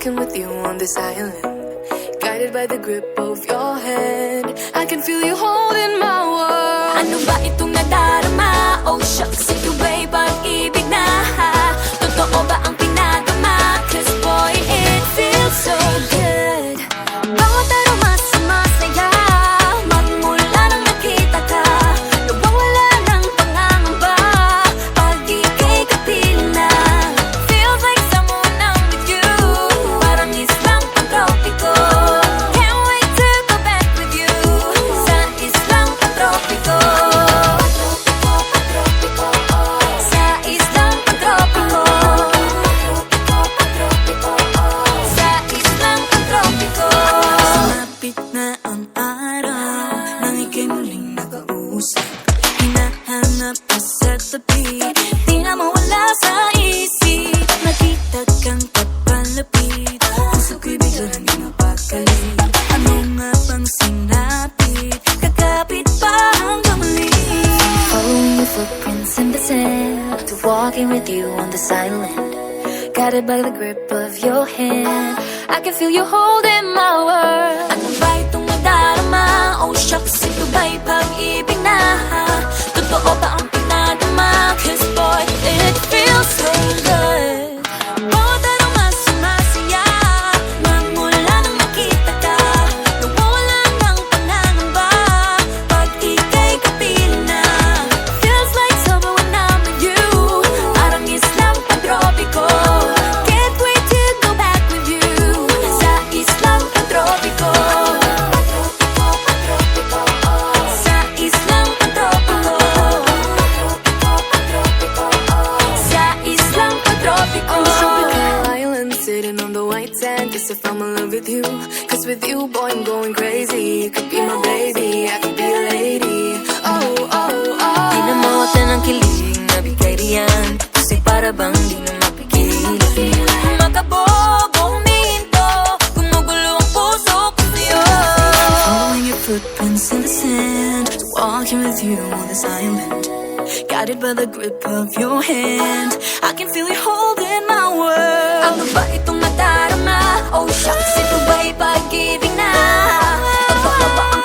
walking with you on this island, guided by the grip of your hand. I can feel you holding my world. Ano ba itong nadarama? Oh shucks, ito ba'y pag-ibig na? Totoo ba ang pinadama? Cause boy, it feels so good. Bawat aroma sumasaya, magmula nang nakita ka. Nawawala ng pangangamba pag ika'y kapiling na. Feels like someone I'm with you, parang islang pantropiko. Can't wait to go back with you sa islang pantropiko. Sa islang pantropiko. Sa islang pantropiko. Sumapit na ang araw nang ika'y muling nakausap. Hinahanap ka sa tabi, di na mawala sa isip. Nakita kang papalapit, puso ko'y biglang di mapakali. Ano nga bang sinapit, kakapit pa hanggang muli. Following your footprints in the sand, to walking with you on this island, guided by the grip of your hand. I can feel you holding my world. Ano ba itong nadarama? Oh shucks, ito ba'y pag-ibig na? Totoo ba ang pinadama? Cause boy, it feels so good. Bawat aroma sumasaya, magmula nang makita ka. Nawawala ng pangangamba pag ika'y kapiling na. Feels like summer when I'm with you, parang islang pantropiko. Can't wait to go back with you sa islang pantropiko. Sa islang pantropiko. Sa islang pantropiko. On the tropical island, sitting on the white sand, guess if I'm in love with you. Cause with you, boy, I'm going crazy. You could be my baby, I could be a lady. Oh, oh, oh. Di na mawata ng kilig na bigay riyan, kasi para bang di na mapigil. Makabobo, huminto, gumugulo ang puso ko sa'yo. Following your footprints in the sand, walking with you on this island, guided by the grip of your hand. I can feel you holding my world. Ano ba itong nadarama? Oh shucks, ito ba'y pag-ibig na? Totoo ba ang